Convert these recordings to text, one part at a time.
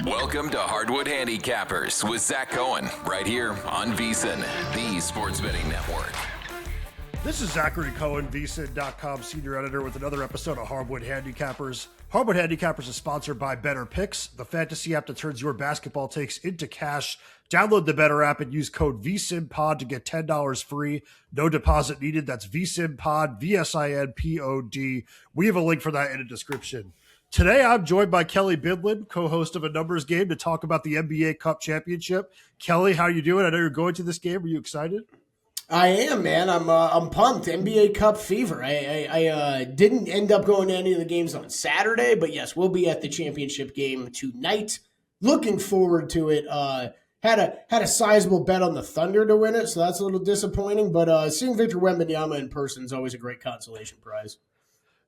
Welcome to Hardwood Handicappers with Zach Cohen, right here on VSiN, the Sports Betting Network. This is Zachary Cohen, VSiN.com senior editor with another episode of Hardwood Handicappers. Hardwood Handicappers is sponsored by Better Picks, the fantasy app that turns your basketball takes into cash. Download the Better app and use code VSINPOD to get $10 free. No deposit needed. That's VSINPOD, VSINPOD. We have a link for that in the description. Today, I'm joined by Kelley Bydlon, co-host of A Numbers Game, to talk about the NBA Cup Championship. Kelley, how are you doing? I know you're going to this game. Are you excited? I am, man. I'm pumped. NBA Cup fever. I didn't end up going to any of the games on Saturday, but yes, we'll be at the championship game tonight. Looking forward to it. Had a sizable bet on the Thunder to win it, so that's a little disappointing. But seeing Victor Wembanyama in person is always a great consolation prize.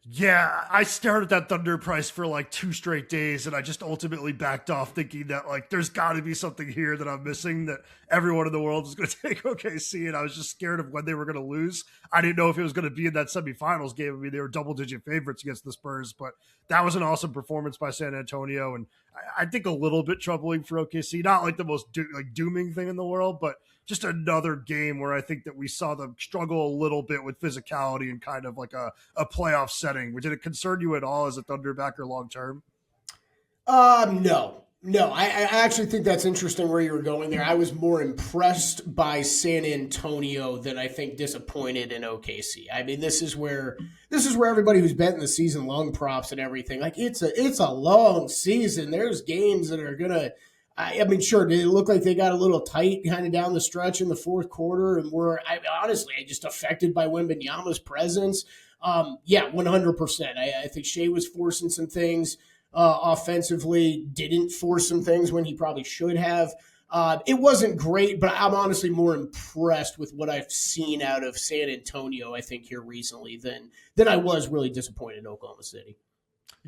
Yeah, I stared at that Thunder price for like 2 straight days, and I just ultimately backed off thinking that like there's got to be something here that I'm missing, that everyone in the world is going to take OKC, and I was just scared of when they were going to lose. I didn't know if it was going to be in that semifinals game. I mean, they were double-digit favorites against the Spurs, but that was an awesome performance by San Antonio, and I think a little bit troubling for OKC. Not like the most dooming thing in the world, but just another game where I think that we saw them struggle a little bit with physicality and kind of like a playoff setting. Did it concern you at all as a Thunderbacker long term? No. I actually think that's interesting where you were going there. I was more impressed by San Antonio than I think disappointed in OKC. I mean, this is where everybody who's betting the season long props and everything, like it's a long season. There's games that are gonna. I mean, sure, did it look like they got a little tight kind of down the stretch in the fourth quarter and honestly just affected by Wembanyama's presence? Yeah, 100%. I think Shea was forcing some things offensively, didn't force some things when he probably should have. It wasn't great, but I'm honestly more impressed with what I've seen out of San Antonio, I think, here recently than I was really disappointed in Oklahoma City.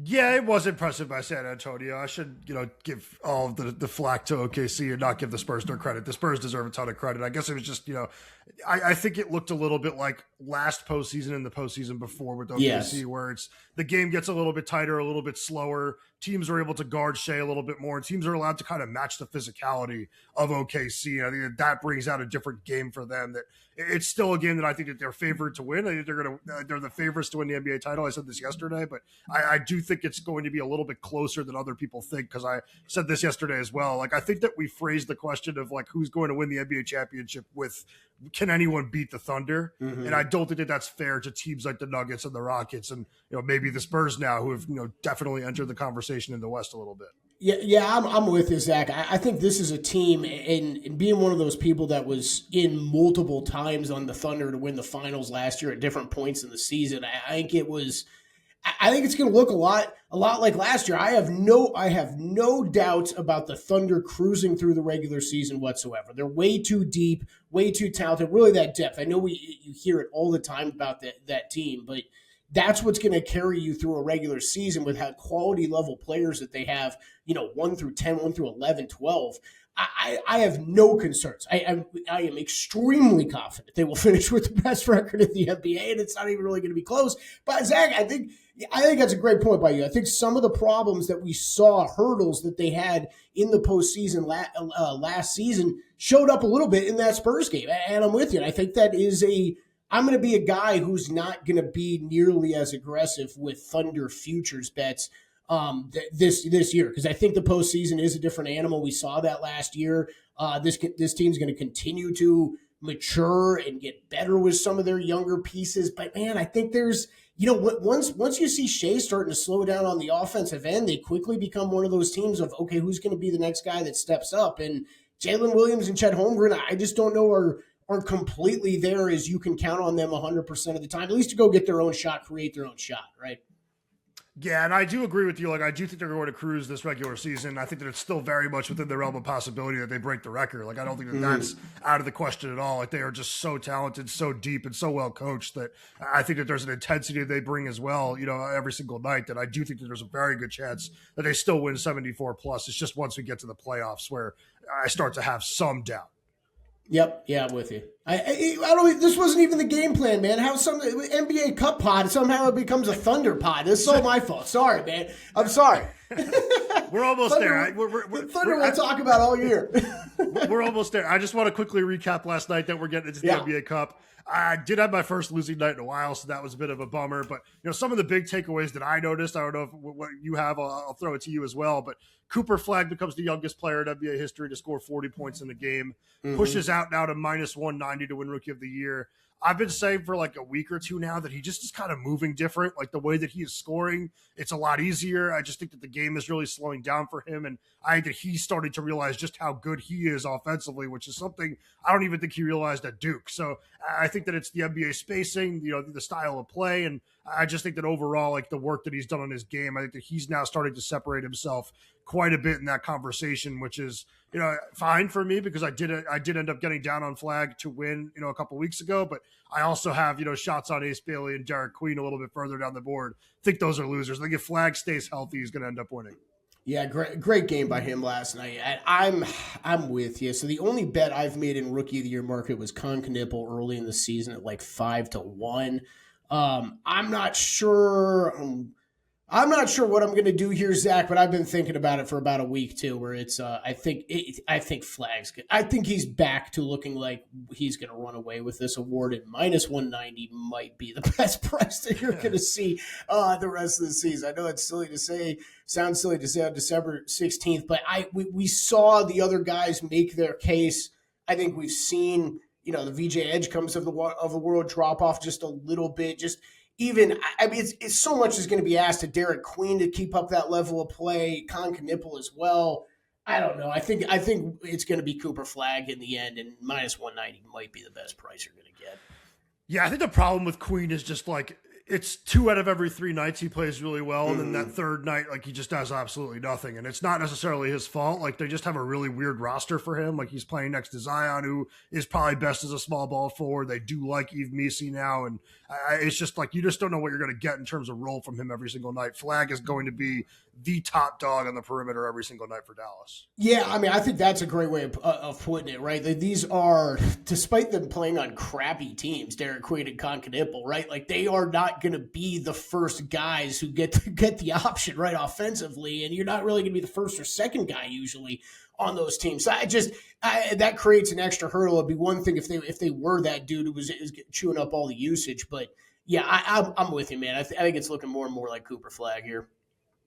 Yeah, it was impressive by San Antonio. I should, give all of the flack to OKC and not give the Spurs their credit. The Spurs deserve a ton of credit. I guess it was just, I think it looked a little bit like last postseason and the postseason before with OKC, yes, where the game gets a little bit tighter, a little bit slower. Teams are able to guard Shea a little bit more, and teams are allowed to kind of match the physicality of OKC. And I think that brings out a different game for them. That it's still a game that I think that they're favored to win. I think they're the favorites to win the NBA title. I said this yesterday, but I do think it's going to be a little bit closer than other people think, because I said this yesterday as well. Like, I think that we phrased the question of like who's going to win the NBA championship with, can anyone beat the Thunder? Mm-hmm. And I don't think that that's fair to teams like the Nuggets and the Rockets and maybe the Spurs now, who have definitely entered the conversation in the West a little bit. Yeah, I'm with you, Zach. I think this is a team, and being one of those people that was in multiple times on the Thunder to win the finals last year at different points in the season. I think it's going to look a lot like last year. I have no doubt about the Thunder cruising through the regular season whatsoever. They're way too deep, way too talented. Really, that depth. I know you hear it all the time about that team, but that's what's going to carry you through a regular season with how quality level players that they have, 1 through 10, 1 through 11, 12. I have no concerns. I am extremely confident they will finish with the best record in the NBA, and it's not even really going to be close. But Zach, I think that's a great point by you. I think some of the problems that we saw, hurdles that they had in the postseason last season, showed up a little bit in that Spurs game. And I'm with you. And I think that is I'm going to be a guy who's not going to be nearly as aggressive with Thunder futures bets this year, because I think the postseason is a different animal. We saw that last year. This team's going to continue to mature and get better with some of their younger pieces. But man, I think there's once you see Shea starting to slow down on the offensive end, they quickly become one of those teams of, okay, who's going to be the next guy that steps up? And Jalen Williams and Chet Holmgren, I just don't know are completely there as you can count on them 100% of the time, at least to go get their own shot, create their own shot, right? Yeah, and I do agree with you. Like, I do think they're going to cruise this regular season. I think that it's still very much within the realm of possibility that they break the record. Like, I don't think that that's out of the question at all. Like, they are just so talented, so deep, and so well coached that I think that there's an intensity they bring as well, every single night, that I do think that there's a very good chance that they still win 74+. It's just once we get to the playoffs where I start to have some doubt. Yep. Yeah, I'm with you. I don't. This wasn't even the game plan, man. How some NBA Cup pod somehow it becomes a Thunder pod. This is all my fault. Sorry, man. I'm sorry. We're almost Thunder, there. Thunder we'll talk about all year. We're almost there. I just want to quickly recap last night that we're getting into the NBA Cup. I did have my first losing night in a while, so that was a bit of a bummer. But some of the big takeaways that I noticed, I don't know what you have. I'll throw it to you as well. But Cooper Flagg becomes the youngest player in NBA history to score 40 points in the game. Pushes out now to minus 190 to win Rookie of the Year. I've been saying for like a week or two now that he just is kind of moving different. Like the way that he is scoring, it's a lot easier. I just think that the game is really slowing down for him. And I think that he's starting to realize just how good he is offensively, which is something I don't even think he realized at Duke. So I think that it's the NBA spacing, the style of play. And I just think that overall, like the work that he's done on his game, I think that he's now starting to separate himself quite a bit in that conversation, which is, fine for me because I did end up getting down on Flagg to win, a couple weeks ago, but I also have, shots on Ace Bailey and Derek Queen a little bit further down the board. I think those are losers. I think if Flagg stays healthy, he's going to end up winning. Yeah, great game by him last night. And I'm with you. So the only bet I've made in Rookie of the Year market was Con Knipple early in the season at like 5-1. I'm not sure. I'm not sure what I'm going to do here, Zach, but I've been thinking about it for about a week too. Where it's, I think Flagg's good. I think he's back to looking like he's going to run away with this award, and minus 190 might be the best price that you're going to see the rest of the season. I know it's silly to say, sounds silly to say on December 16th, but we saw the other guys make their case. I think we've seen, the VJ Edge comes of the world drop off just a little bit, just. Even, I mean, it's so much is going to be asked of Derek Queen to keep up that level of play, Con Knipple as well. I don't know. I think it's going to be Cooper Flagg in the end, and minus 190 might be the best price you're going to get. Yeah, I think the problem with Queen is just like it's 2 out of every 3 nights he plays really well, and then that third night, like he just does absolutely nothing. And it's not necessarily his fault. Like they just have a really weird roster for him. Like he's playing next to Zion, who is probably best as a small ball forward. They do like Yves Missi now, and it's just like you just don't know what you're going to get in terms of role from him every single night. Flagg is going to be the top dog on the perimeter every single night for Dallas. Yeah, I mean, I think that's a great way of putting it, right? These are, despite them playing on crappy teams, Derek Queen and Con Knipple, right? Like they are not going to be the first guys who get the option right offensively, and you're not really going to be the first or second guy usually on those teams. So that creates an extra hurdle. It'd be one thing if they were that dude who was chewing up all the usage, but yeah, I'm with you, man. I think it's looking more and more like Cooper Flagg here.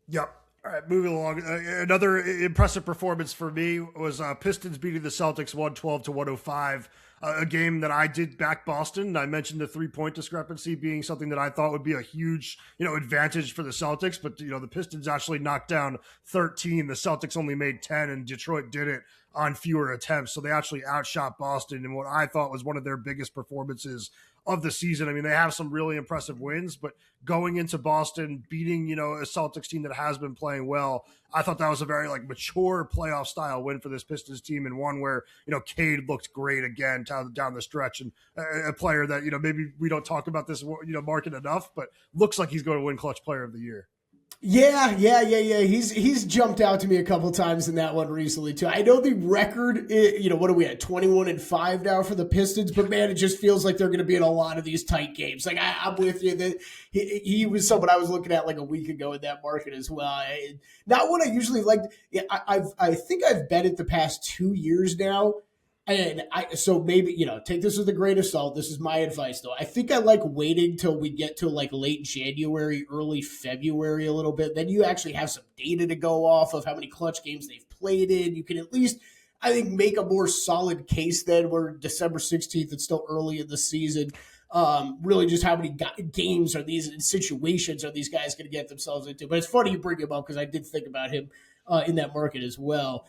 Yep. All right, moving along. Another impressive performance for me was Pistons beating the Celtics 112-105. A game that I did back Boston. I mentioned the 3-point discrepancy being something that I thought would be a huge, advantage for the Celtics. But, the Pistons actually knocked down 13. The Celtics only made 10, and Detroit did it on fewer attempts. So they actually outshot Boston in what I thought was one of their biggest performances of the season. I mean, they have some really impressive wins, but going into Boston, beating, a Celtics team that has been playing well, I thought that was a very mature playoff style win for this Pistons team, and one where, Cade looked great again down the stretch, and a player that, maybe we don't talk about this, market enough, but looks like he's going to win Clutch Player of the Year. Yeah. He's jumped out to me a couple times in that one recently too. I know the record, what are we at, 21-5 now for the Pistons? But man, it just feels like they're going to be in a lot of these tight games. Like I'm with you that he was someone I was looking at like a week ago in that market as well. Not what I usually like. Yeah, I think I've bet it the past 2 years now. And so maybe, take this with a grain of salt. This is my advice, though. I think I like waiting till we get to late January, early February a little bit. Then you actually have some data to go off of how many clutch games they've played in. You can at least, I think, make a more solid case then where December 16th, it's still early in the season. Really just how many games are these situations are these guys going to get themselves into. But it's funny you bring him up because I did think about him in that market as well.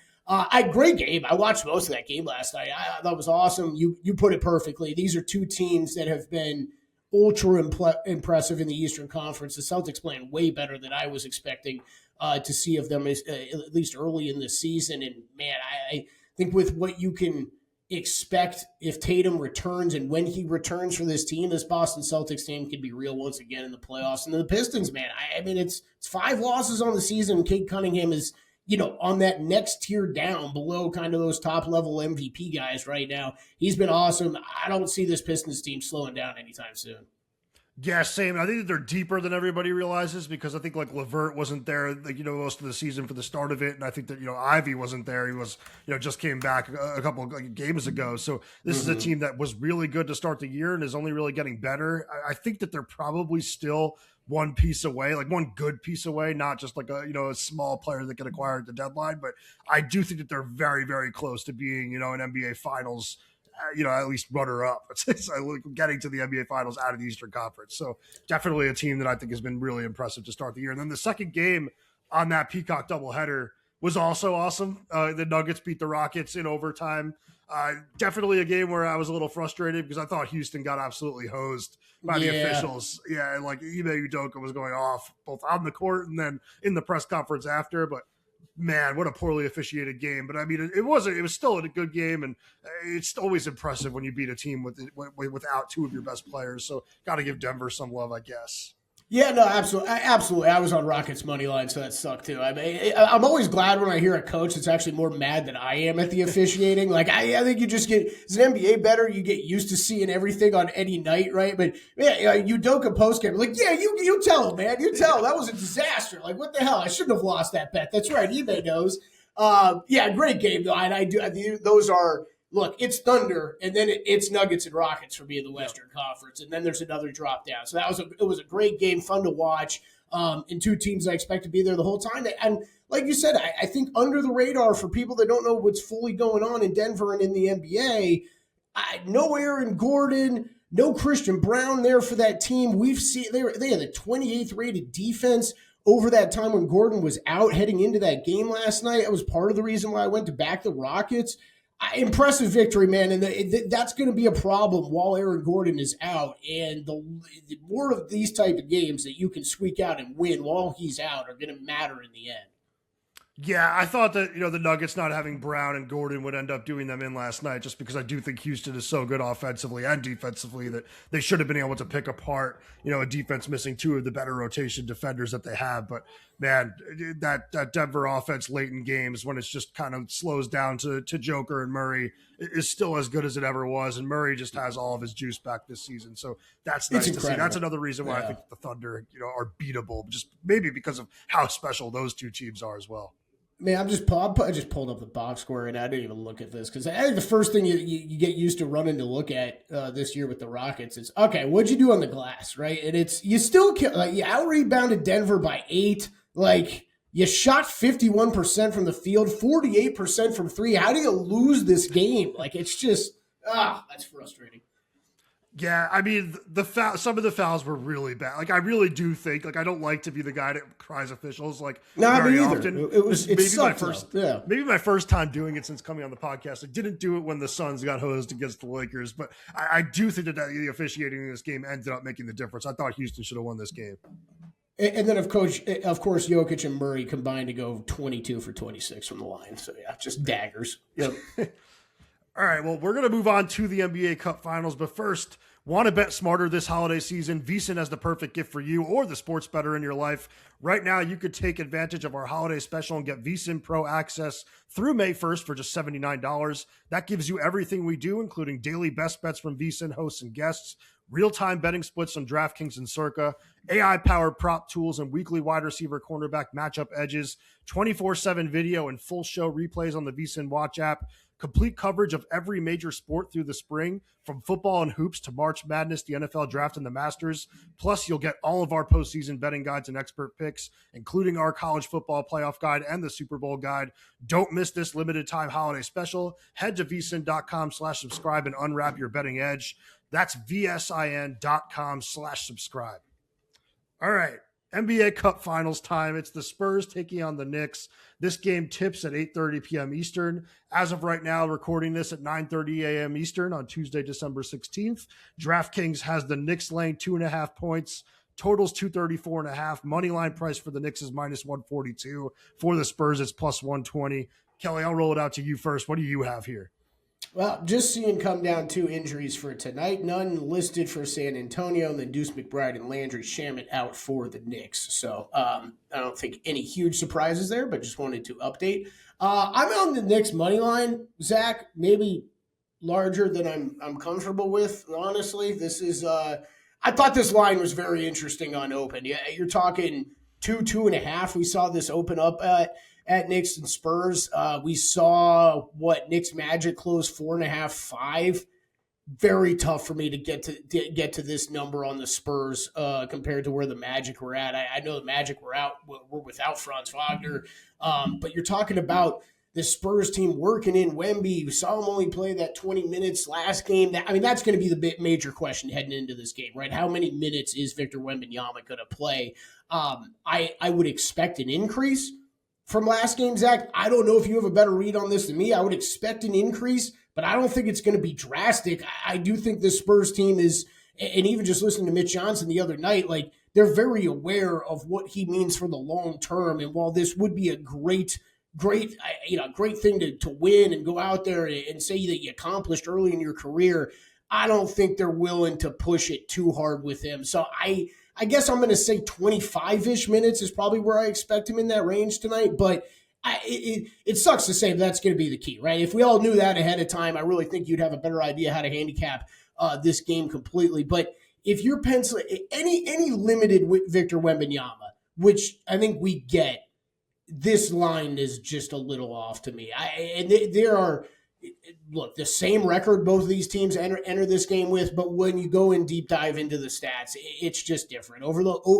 Great game. I watched most of that game last night. I thought it was awesome. You put it perfectly. These are two teams that have been ultra impressive in the Eastern Conference. The Celtics playing way better than I was expecting to see of them, at least early in the season. And man, I think with what you can expect if Tatum returns and when he returns for this team, this Boston Celtics team could be real once again in the playoffs. And then the Pistons, man, I mean, it's 5 losses on the season. Cade Cunningham is on that next tier down below kind of those top level MVP guys right now. He's been awesome. I don't see this Pistons team slowing down anytime soon. Yeah, same. I think that they're deeper than everybody realizes because I think like LeVert wasn't there, most of the season for the start of it, and I think that Ivy wasn't there. He was just came back a couple of games ago. So this is a team that was really good to start the year and is only really getting better. I think that they're probably still one piece away, like one good piece away, not just like a small player that get acquired at the deadline. But I do think that they're very, very close to being an NBA Finals. At least runner up. It's getting to the NBA Finals out of the Eastern Conference. So definitely a team that I think has been really impressive to start the year. And then the second game on that Peacock doubleheader was also awesome. The Nuggets beat the Rockets in overtime. Definitely a game where I was a little frustrated because I thought Houston got absolutely hosed by the officials. Yeah, and like Ime Udoka was going off both on the court and then in the press conference after. But man, what a poorly officiated game. But I mean, it was still a good game, and it's always impressive when you beat a team without two of your best players. So got to give Denver some love, I guess. Yeah, no, absolutely. I was on Rockets money line, so that sucked too. I mean, I'm always glad when I hear a coach that's actually more mad than I am at the officiating. Like, I think you just get, as an NBA better, you get used to seeing everything on any night, right? But yeah, Udoka postgame, like, yeah, you tell him, man, you tell him that was a disaster. Like, what the hell? I shouldn't have lost that bet. That's right, eBay knows. Yeah, great game though, and I think those are. Look, it's Thunder, and then it's Nuggets and Rockets for me in the Western Conference, and then there's another drop down. So it was a great game, fun to watch, and two teams I expect to be there the whole time. And like you said, I think under the radar for people that don't know what's fully going on in Denver and in the NBA, no Aaron Gordon, no Christian Brown there for that team. We've seen they had the 28th rated defense over that time when Gordon was out heading into that game last night. That was part of the reason why I went to back the Rockets. Impressive victory, man, and that's going to be a problem while Aaron Gordon is out. And the more of these type of games that you can squeak out and win while he's out are going to matter in the end. Yeah, I thought that, the Nuggets not having Brown and Gordon would end up doing them in last night just because I do think Houston is so good offensively and defensively that they should have been able to pick apart, a defense missing two of the better rotation defenders that they have. But, man, that Denver offense late in games when it's just kind of slows down to Joker and Murray is still as good as it ever was. And Murray just has all of his juice back this season. So that's nice to see. That's another reason why I think the Thunder, are beatable, just maybe because of how special those two teams are as well. Man, I just pulled up the box score and I didn't even look at this because I think the first thing you get used to running to look at this year with the Rockets is, okay, what'd you do on the glass, right? And it's you still you out rebounded Denver by 8. Like you shot 51% from the field, 48% from three. How do you lose this game? Like it's just that's frustrating. Yeah, I mean, some of the fouls were really bad. Like, I really do think, I don't like to be the guy that cries officials, very often. Maybe my first time doing it since coming on the podcast. I didn't do it when the Suns got hosed against the Lakers, but I do think that the officiating in this game ended up making the difference. I thought Houston should have won this game. And then, of course, Jokic and Murray combined to go 22 for 26 from the line. So, yeah, just daggers. Yep. All right, well, we're going to move on to the NBA Cup Finals, but first, want to bet smarter this holiday season? VSiN has the perfect gift for you or the sports bettor in your life. Right now, you could take advantage of our holiday special and get VSiN Pro access through May 1st for just $79. That gives you everything we do, including daily best bets from VSiN hosts and guests, real-time betting splits on DraftKings and Circa, AI-powered prop tools and weekly wide receiver cornerback matchup edges, 24/7 video and full show replays on the VSiN Watch app, complete coverage of every major sport through the spring, from football and hoops to March Madness, the NFL Draft, and the Masters. Plus, you'll get all of our postseason betting guides and expert picks, including our college football playoff guide and the Super Bowl guide. Don't miss this limited time holiday special. Head to vsin.com/subscribe and unwrap your betting edge. That's vsin.com/subscribe. All right. NBA Cup Finals time. It's the Spurs taking on the Knicks. This game tips at 8:30 p.m. Eastern. As of right now, recording this at 9:30 a.m. Eastern on Tuesday, December 16th. DraftKings has the Knicks laying 2.5 points. Totals 234.5. Money line price for the Knicks is -142. For the Spurs, it's +120. Kelley, I'll roll it out to you first. What do you have here? Well, just seeing come down 2 injuries for tonight. None listed for San Antonio, and then Deuce McBride and Landry Shamet out for the Knicks. So I don't think any huge surprises there, but just wanted to update. I'm on the Knicks money line, Zach. Maybe larger than I'm comfortable with. Honestly, this is. I thought this line was very interesting on open. Yeah, you're talking 2.5. We saw this open up at Knicks and Spurs. We saw Knicks Magic close 4.5, 5. Very tough for me to get to this number on the Spurs compared to where the Magic were at. I know the Magic were without Franz Wagner, but you're talking about the Spurs team working in Wemby. We saw him only play that 20 minutes last game. That's going to be the major question heading into this game, right? How many minutes is Victor Wembanyama going to play? I would expect an increase from last game, Zach. I don't know if you have a better read on this than me. I would expect an increase, but I don't think it's going to be drastic. I do think the Spurs team is, and even just listening to Mitch Johnson the other night, like they're very aware of what he means for the long term. And while this would be a great thing to win and go out there and say that you accomplished early in your career, I don't think they're willing to push it too hard with him. So I guess I'm going to say 25-ish minutes is probably where I expect him in that range tonight. But it sucks to say, but that's going to be the key, right? If we all knew that ahead of time, I really think you'd have a better idea how to handicap this game completely. But if you're penciling any limited with Victor Wembanyama, which I think we get, this line is just a little off to me. There are, look, the same record both of these teams enter this game with, but when you go in deep dive into the stats, it's just different.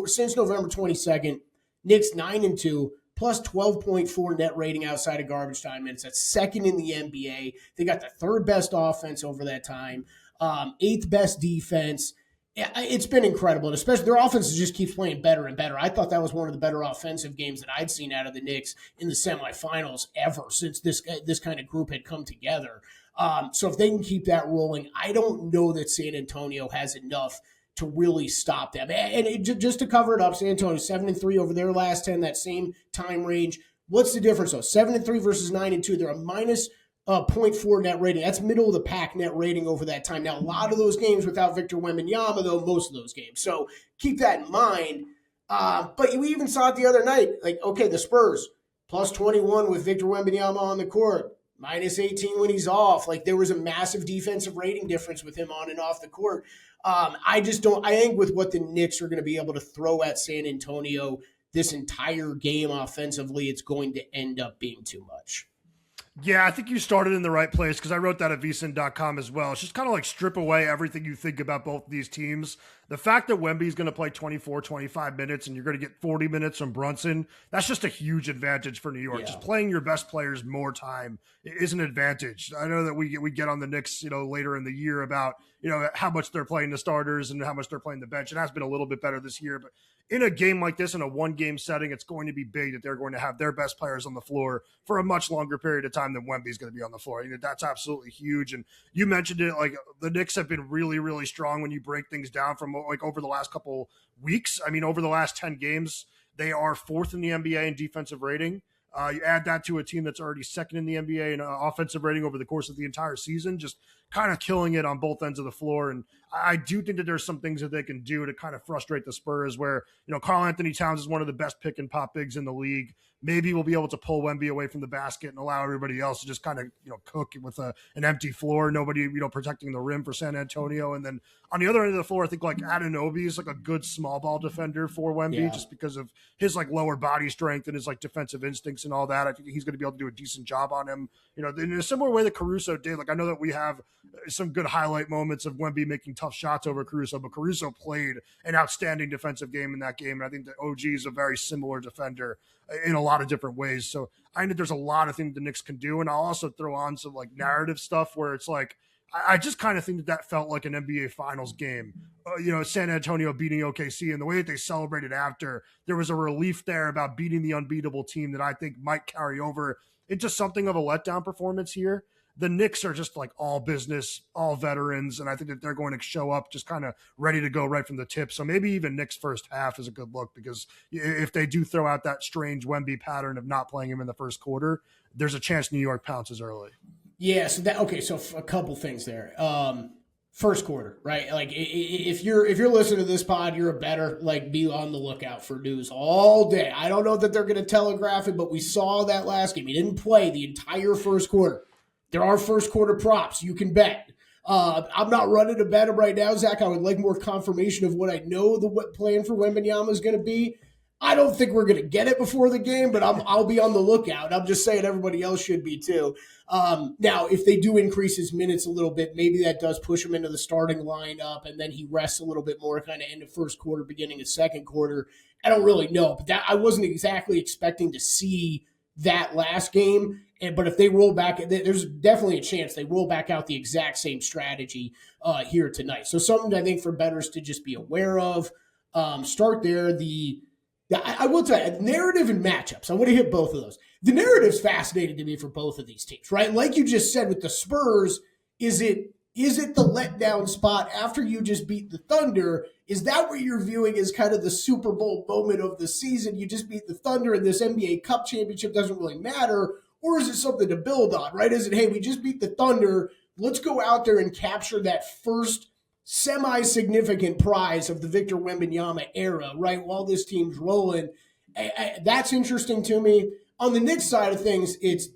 Since November 22nd, Knicks 9-2, plus 12.4 net rating outside of garbage time minutes. That's second in the NBA. They got the third best offense over that time, 8th best defense. It's been incredible, and especially their offense just keeps playing better and better. I thought that was one of the better offensive games that I'd seen out of the Knicks in the semifinals ever since this kind of group had come together. So if they can keep that rolling, I don't know that San Antonio has enough to really stop them. And just to cover it up, San Antonio 7-3 over their last 10, that same time range. What's the difference though? 7-3 versus 9-2. They're a minus 0.4 net rating. That's middle of the pack net rating over that time. Now, a lot of those games without Victor Wembanyama, though, most of those games. So keep that in mind. But we even saw it the other night. Like, okay, the Spurs, plus 21 with Victor Wembanyama on the court, minus 18 when he's off. Like, there was a massive defensive rating difference with him on and off the court. I think with what the Knicks are going to be able to throw at San Antonio this entire game offensively, it's going to end up being too much. Yeah, I think you started in the right place because I wrote that at VSiN.com as well. It's just kind of like strip away everything you think about both of these teams. The fact that Wemby's going to play 24, 25 minutes and you're going to get 40 minutes from Brunson, that's just a huge advantage for New York. Yeah. Just playing your best players more time is an advantage. I know that we get on the Knicks, later in the year about, how much they're playing the starters and how much they're playing the bench. It has been a little bit better this year, but in a game like this, in a one-game setting, it's going to be big that they're going to have their best players on the floor for a much longer period of time than Wemby's going to be on the floor. That's absolutely huge. And you mentioned it, like the Knicks have been really, really strong when you break things down from like over the last couple weeks. I mean, over the last 10 games, they are 4th in the NBA in defensive rating. You add that to a team that's already 2nd in the NBA in offensive rating over the course of the entire season, just kind of killing it on both ends of the floor. And I do think that there's some things that they can do to kind of frustrate the Spurs where, Karl Anthony Towns is one of the best pick and pop bigs in the league. Maybe we'll be able to pull Wemby away from the basket and allow everybody else to just kind of, cook with an empty floor, nobody, protecting the rim for San Antonio. And then on the other end of the floor, I think like Anunoby is like a good small ball defender for Wemby just because of his like lower body strength and his like defensive instincts and all that. I think he's going to be able to do a decent job on him, in a similar way that Caruso did. Like I know that we have some good highlight moments of Wemby making tough shots over Caruso, but Caruso played an outstanding defensive game in that game. And I think that OG is a very similar defender in a lot of different ways. So I think there's a lot of things the Knicks can do. And I'll also throw on some like narrative stuff where it's like, I just kind of think that felt like an NBA Finals game. San Antonio beating OKC and the way that they celebrated after, there was a relief there about beating the unbeatable team that I think might carry over into something of a letdown performance here. The Knicks are just like all business, all veterans, and I think that they're going to show up just kind of ready to go right from the tip. So maybe even Knicks first half is a good look because if they do throw out that strange Wemby pattern of not playing him in the first quarter, there's a chance New York pounces early. Yeah, so a couple things there. First quarter, right? Like if you're listening to this pod, you're a better, like, be on the lookout for news all day. I don't know that they're going to telegraph it, but we saw that last game. He didn't play the entire first quarter. There are first quarter props you can bet. I'm not running to bet him right now, Zach. I would like more confirmation of what I know the plan for Wembanyama is going to be. I don't think we're going to get it before the game, but I'll be on the lookout. I'm just saying everybody else should be too. Now, if they do increase his minutes a little bit, maybe that does push him into the starting lineup, and then he rests a little bit more kind of end of first quarter, beginning of second quarter. I don't really know, but I wasn't exactly expecting to see that last game. But if they roll back, there's definitely a chance they roll back out the exact same strategy here tonight. So something I think for bettors to just be aware of. Start there. I will tell you, narrative and matchups. I want to hit both of those. The narrative's fascinating to me for both of these teams, right? Like you just said with the Spurs, is it the letdown spot after you just beat the Thunder? Is that what you're viewing as kind of the Super Bowl moment of the season? You just beat the Thunder and this NBA Cup championship doesn't really matter? Or is it something to build on, right? Is it, hey, we just beat the Thunder. Let's go out there and capture that first semi-significant prize of the Victor Wembanyama era, right? While this team's rolling. That's interesting to me. On the Knicks side of things, it's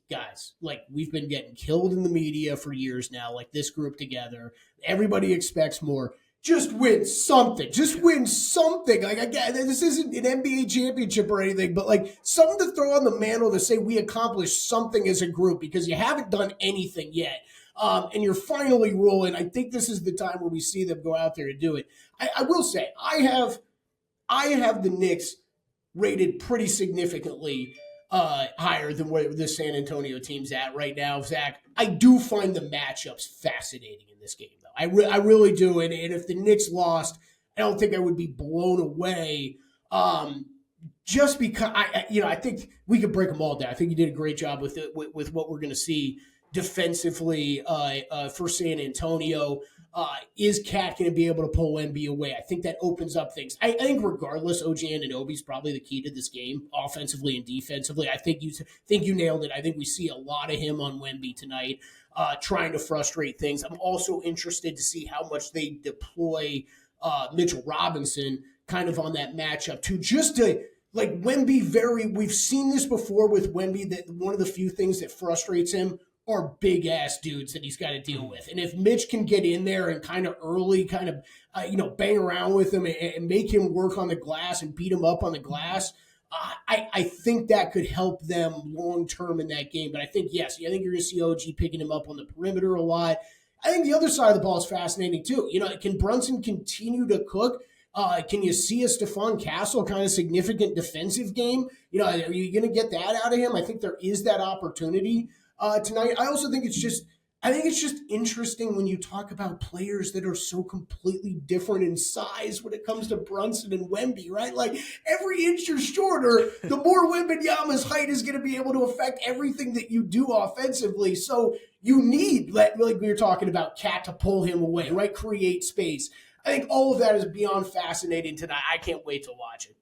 guys, like, we've been getting killed in the media for years now, like this group together. Everybody expects more. Just win something. Just win something. Like, again, this isn't an NBA championship or anything, but like something to throw on the mantle to say we accomplished something as a group, because you haven't done anything yet. And you're finally rolling. I think this is the time where we see them go out there and do it. I will say, I have the Knicks rated pretty significantly higher than where the San Antonio team's at right now, Zach. I do find the matchups fascinating in this game, though. I really do. And if the Knicks lost, I don't think I would be blown away. Just because I think we could break them all down. I think you did a great job with it, with what we're going to see defensively for San Antonio. Is Cat going to be able to pull Wemby away? I think that opens up things. I think regardless, OG Anunoby is probably the key to this game, offensively and defensively. I think you nailed it. I think we see a lot of him on Wemby tonight, trying to frustrate things. I'm also interested to see how much they deploy Mitchell Robinson kind of on that matchup too, just to, like, Wemby we've seen this before with Wemby, that one of the few things that frustrates him are big ass dudes that he's got to deal with. And if Mitch can get in there and kind of early bang around with him and make him work on the glass and beat him up on the glass, I think that could help them long term in that game. But I think you're going to see OG picking him up on the perimeter a lot. I think the other side of the ball is fascinating too. Can Brunson continue to cook? Can you see a Stephon Castle kind of significant defensive game? Are you going to get that out of him? I think there is that opportunity tonight. I also think it's just interesting when you talk about players that are so completely different in size when it comes to Brunson and Wemby, right? Like, every inch you're shorter, the more Wembanyama's height is going to be able to affect everything that you do offensively. So you need, like we were talking about, Cat to pull him away, right? Create space. I think all of that is beyond fascinating tonight. I can't wait to watch it.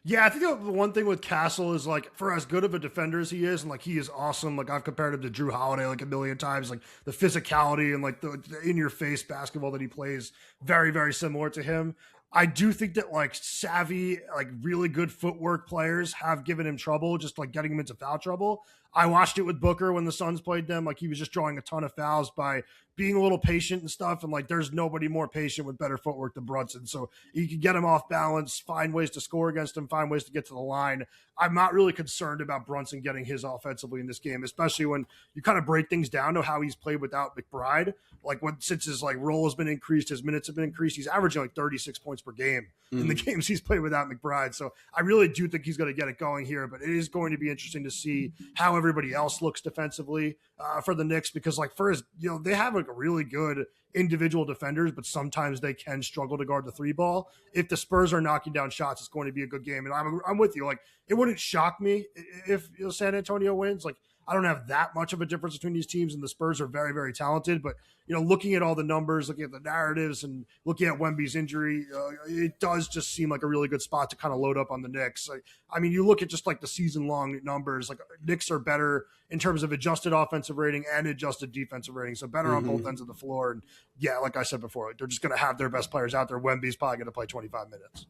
Yeah, I think the one thing with Castle is, like, for as good of a defender as he is, and like he is awesome. Like, I've compared him to Drew Holiday like a million times. Like, the physicality and like the in-your-face basketball that he plays, very, very similar to him. I do think that, like, savvy, like, really good footwork players have given him trouble, just like getting him into foul trouble. I watched it with Booker when the Suns played them. Like, he was just drawing a ton of fouls by being a little patient and stuff. And like, there's nobody more patient with better footwork than Brunson. So you can get him off balance, find ways to score against him, find ways to get to the line. I'm not really concerned about Brunson getting his offensively in this game, especially when you kind of break things down to how he's played without McBride. Like, since his like role has been increased, his minutes have been increased, he's averaging like 36 points per game in the games he's played without McBride. So I really do think he's going to get it going here, but it is going to be interesting to see how everybody else looks defensively for the Knicks, because like, for his, they have like a really good individual defenders, but sometimes they can struggle to guard the three ball. If the Spurs are knocking down shots, it's going to be a good game. And I'm with you. Like, it wouldn't shock me if San Antonio wins. Like, I don't have that much of a difference between these teams, and the Spurs are very, very talented. But, looking at all the numbers, looking at the narratives, and looking at Wemby's injury, it does just seem like a really good spot to kind of load up on the Knicks. I mean, you look at just like the season-long numbers, like Knicks are better in terms of adjusted offensive rating and adjusted defensive rating, so better on both ends of the floor. And, yeah, like I said before, they're just going to have their best players out there. Wemby's probably going to play 25 minutes.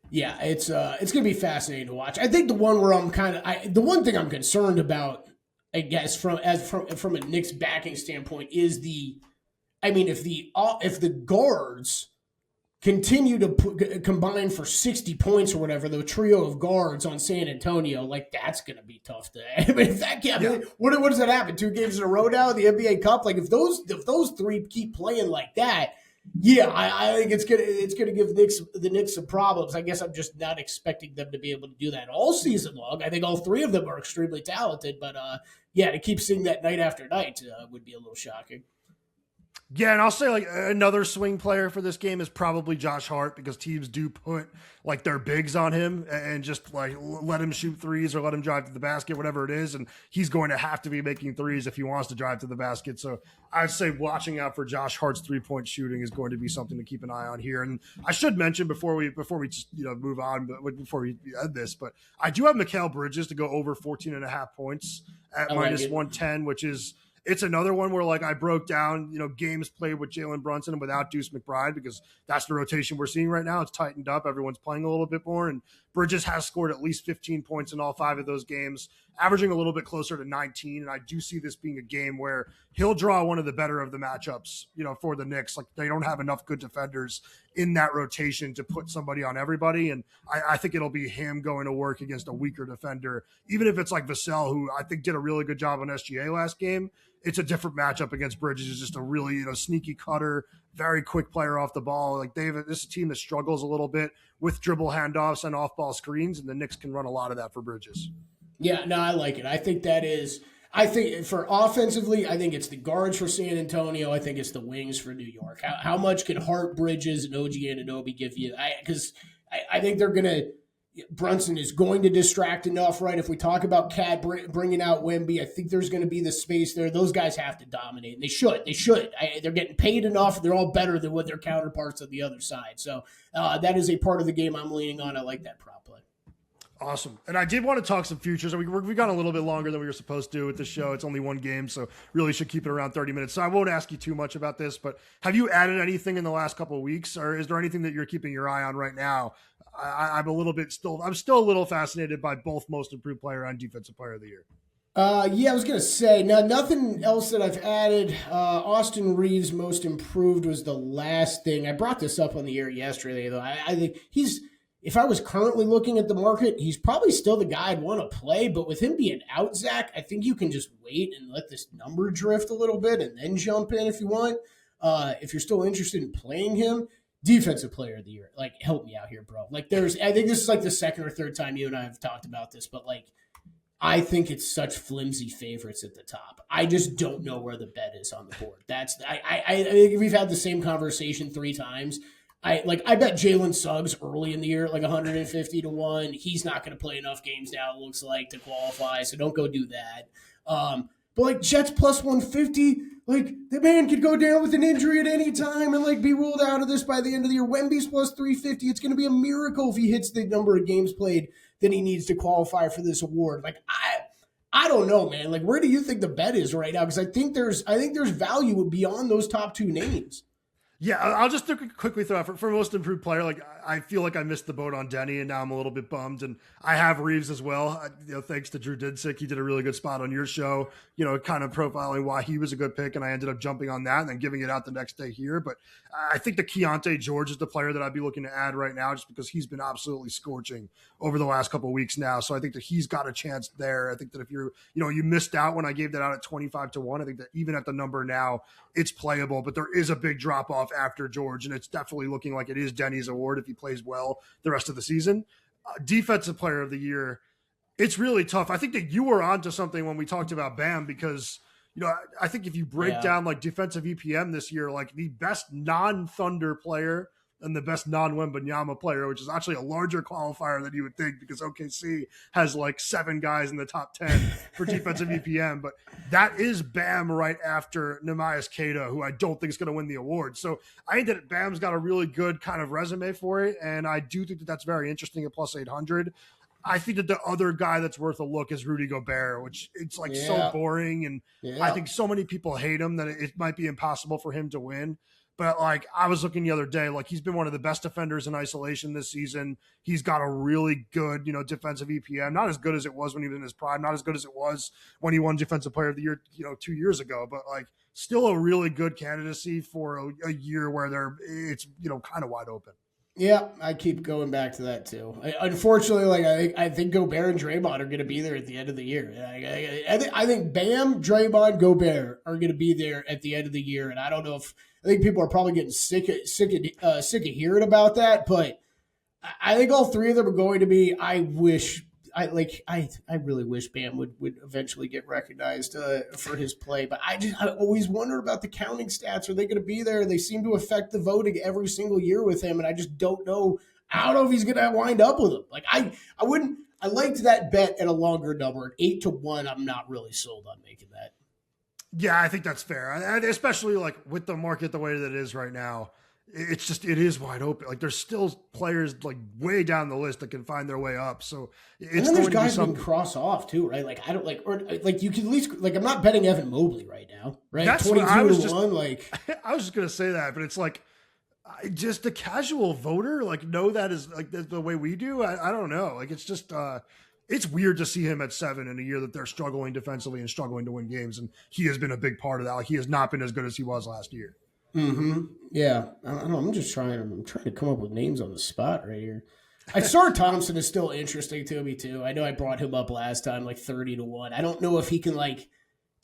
Yeah, it's going to be fascinating to watch. I think the one where the one thing I'm concerned about, I guess, from a Knicks backing standpoint is if the guards continue to combine for 60 points or whatever, the trio of guards on San Antonio, like, that's going to be tough to. I mean, if that can't, what does that happen? 2 games in a row now in the NBA Cup? Like, if those three keep playing like that. Yeah, I think it's gonna give the Knicks some problems. I guess I'm just not expecting them to be able to do that all season long. I think all 3 of them are extremely talented, but to keep seeing that night after night would be a little shocking. Yeah, and I'll say like another swing player for this game is probably Josh Hart, because teams do put like their bigs on him and just like let him shoot threes or let him drive to the basket, whatever it is. And he's going to have to be making threes if he wants to drive to the basket. So I'd say watching out for Josh Hart's 3-point shooting is going to be something to keep an eye on here. And I should mention before we just, move on, but before we end this, but I do have Mikal Bridges to go over 14.5 points at minus 110, which is, it's another one where, like, I broke down, games played with Jalen Brunson and without Deuce McBride, because that's the rotation we're seeing right now. It's tightened up. Everyone's playing a little bit more, and Bridges has scored at least 15 points in all 5 of those games, averaging a little bit closer to 19. And I do see this being a game where he'll draw one of the better of the matchups, for the Knicks. Like, they don't have enough good defenders in that rotation to put somebody on everybody. And I think it'll be him going to work against a weaker defender, even if it's like Vassell, who I think did a really good job on SGA last game. It's a different matchup against Bridges. He's just a really, sneaky cutter, very quick player off the ball. Like, this is a team that struggles a little bit with dribble handoffs and off-ball screens, and the Knicks can run a lot of that for Bridges. Yeah, no, I like it. I think for offensively, I think it's the guards for San Antonio. I think it's the wings for New York. How much can Hart, Bridges, and OG Anunoby give you? Because I think they're going to – Brunson is going to distract enough, right? If we talk about Cat bringing out Wemby, I think there's going to be the space there. Those guys have to dominate, and they should. They're getting paid enough. They're all better than what their counterparts on the other side. So that is a part of the game I'm leaning on. I like that prop play. Awesome. And I did want to talk some futures. We've gone a little bit longer than we were supposed to with the show. It's only one game, so really should keep it around 30 minutes. So I won't ask you too much about this, but have you added anything in the last couple of weeks, or is there anything that you're keeping your eye on right now? I'm still a little fascinated by both most improved player and defensive player of the year. I was going to say, now nothing else that I've added. Austin Reeves most improved was the last thing. I brought this up on the air yesterday, though. I think if I was currently looking at the market, he's probably still the guy I'd want to play. But with him being out, Zach, I think you can just wait and let this number drift a little bit and then jump in if you want. If you're still interested in playing him. Defensive player of the year. Like, help me out here, bro. Like, I think this is like the second or third time you and I have talked about this, but like, I think it's such flimsy favorites at the top. I just don't know where the bet is on the board. I think we've had the same conversation 3 times. I bet Jalen Suggs early in the year, like 150 to 1. He's not going to play enough games now, it looks like, to qualify. So don't go do that. But like Jets plus 150, like the man could go down with an injury at any time and like be ruled out of this by the end of the year. Wemby's plus 350. It's going to be a miracle if he hits the number of games played that he needs to qualify for this award. Like I don't know, man. Like, where do you think the bet is right now? Because I think there's value beyond those top 2 names. Yeah, I'll just quickly throw out for most improved player. Like, I feel like I missed the boat on Denny, and now I'm a little bit bummed. And I have Reeves as well. Thanks to Drew Dinsick, he did a really good spot on your show. Kind of profiling why he was a good pick, and I ended up jumping on that and then giving it out the next day here. But I think the Keontae George is the player that I'd be looking to add right now, just because he's been absolutely scorching over the last couple of weeks now. So I think that he's got a chance there. I think that if you missed out when I gave that out at 25 to 1, I think that even at the number now, it's playable. But there is a big drop off after George, and it's definitely looking like it is Denny's award if he plays well the rest of the season. Defensive player of the year, it's really tough. I think that you were onto something when we talked about Bam, because I think if you break down like defensive EPM this year, like the best non-Thunder player and the best non-Wembanyama player, which is actually a larger qualifier than you would think because OKC has like 7 guys in the top 10 for defensive EPM. But that is Bam right after Nehemias Queta, who I don't think is going to win the award. So I think that Bam's got a really good kind of resume for it. And I do think that that's very interesting at plus 800. I think that the other guy that's worth a look is Rudy Gobert, which it's like so boring. And I think so many people hate him that it might be impossible for him to win. But like I was looking the other day, like he's been one of the best defenders in isolation this season. He's got a really good, defensive EPM, not as good as it was when he was in his prime, not as good as it was when he won Defensive Player of the Year, 2 years ago, but like still a really good candidacy for a year where it's kind of wide open. Yeah, I keep going back to that too. Unfortunately, I think Gobert and Draymond are going to be there at the end of the year. I think Bam, Draymond, Gobert are going to be there at the end of the year, and I don't know if I think people are probably getting sick of hearing about that, but I think all 3 of them are going to be. I really wish Bam would eventually get recognized for his play, but I always wonder about the counting stats. Are they going to be there? They seem to affect the voting every single year with him, and I just don't know. I don't know if he's going to wind up with them. Like I liked that bet at a longer number, 8-1. I'm not really sold on making that. Yeah, I think that's fair, and especially like with the market the way that it is right now. It is wide open. Like there's still players like way down the list that can find their way up. So it's there's guys who can cross off too, right? Like I don't you can at least I'm not betting Evan Mobley right now, right? That's 22-1. Like I was just gonna say that, but it's like just the casual voter know that is like the way we do. I don't know. Like it's just it's weird to see him at 7 in a year that they're struggling defensively and struggling to win games, and he has been a big part of that. Like he has not been as good as he was last year. Mm-hmm. Yeah, I don't know. I'm trying to come up with names on the spot right here. Sar Thompson is still interesting to me too. I know I brought him up last time, like 30-1. I don't know if he can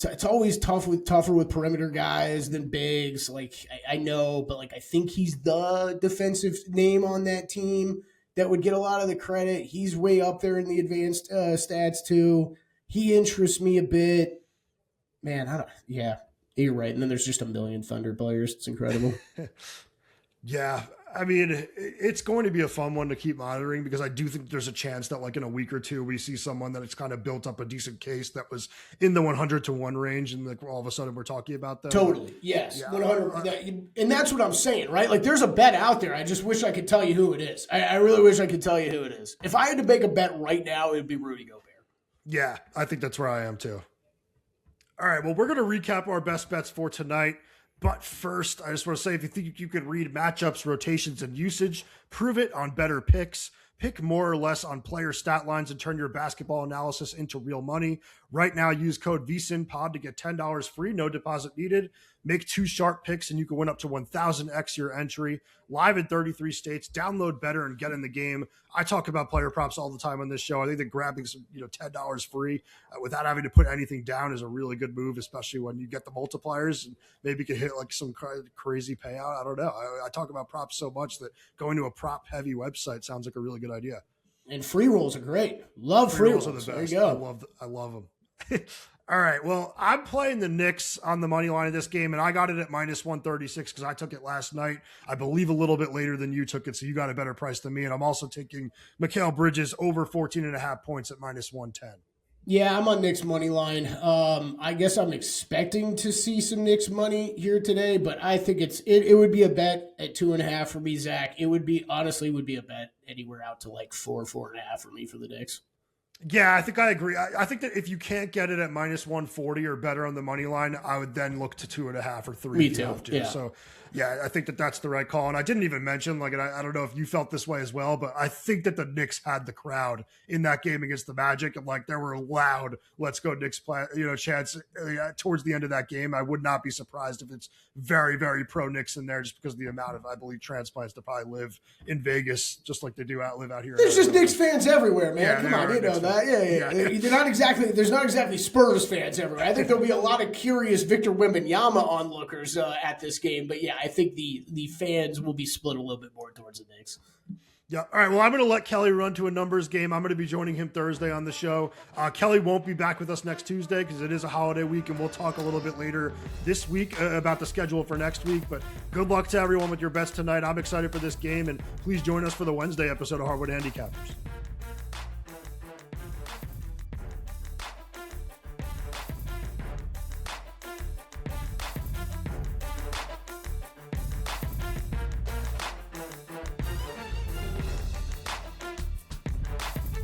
it's always tougher with perimeter guys than bigs. Like I know, but I think he's the defensive name on that team that would get a lot of the credit. He's way up there in the advanced stats too. He interests me a bit. Man, you're right. And then there's just a million Thunder players. It's incredible. Yeah. I mean, it's going to be a fun one to keep monitoring because I do think there's a chance that in a week or two, we see someone that it's kind of built up a decent case that was in the 100-1 range. And all of a sudden we're talking about that. Totally. Yes. Yeah. 100. And that's what I'm saying, right? There's a bet out there. I just wish I could tell you who it is. I really wish I could tell you who it is. If I had to make a bet right now, it would be Rudy Gobert. Yeah. I think that's where I am too. All right, well, we're going to recap our best bets for tonight. But first, I just want to say, if you think you can read matchups, rotations, and usage, prove it on Better Picks. Pick more or less on player stat lines and turn your basketball analysis into real money. Right now, use code VSiNPod to get $10 free, no deposit needed. Make 2 sharp picks and you can win up to 1,000x your entry. Live in 33 states. Download Better and get in the game. I talk about player props all the time on this show. I think that grabbing some, $10 free without having to put anything down is a really good move, especially when you get the multipliers and maybe you can hit some crazy payout. I don't know. I talk about props so much that going to a prop heavy website sounds like a really good idea. And free rolls are great. Love free rolls. Are the best. There you go. I love them. All right. Well, I'm playing the Knicks on the money line of this game, and I got it at minus 136 because I took it last night. I believe a little bit later than you took it, so you got a better price than me. And I'm also taking Mikal Bridges over 14.5 points at minus 110. Yeah, I'm on Knicks money line. I guess I'm expecting to see some Knicks money here today, but I think it would be a bet at 2.5 for me, Zach. It would be a bet anywhere out to 4.5 for me for the Knicks. Yeah, I think I agree. I think that if you can't get it at minus 140 or better on the money line, I would then look to 2.5 or 3. Me too. Yeah. So, yeah, I think that that's the right call. And I didn't even mention, and I don't know if you felt this way as well, but I think that the Knicks had the crowd in that game against the Magic. And there were loud, let's go Knicks chants towards the end of that game. I would not be surprised if it's very, very pro Knicks in there just because of the amount of, I believe, transplants that probably live in Vegas, just like they do live out here. There's just Knicks fans everywhere, man. Yeah, come on, you know that. Yeah. There's not exactly Spurs fans everywhere. I think there'll be a lot of curious Victor Wembanyama onlookers at this game, but yeah, I think the fans will be split a little bit more towards the Knicks. Yeah. All right. Well, I'm going to let Kelley run to a numbers game. I'm going to be joining him Thursday on the show. Kelley won't be back with us next Tuesday because it is a holiday week, and we'll talk a little bit later this week about the schedule for next week. But good luck to everyone with your bets tonight. I'm excited for this game, and please join us for the Wednesday episode of Hardwood Handicappers.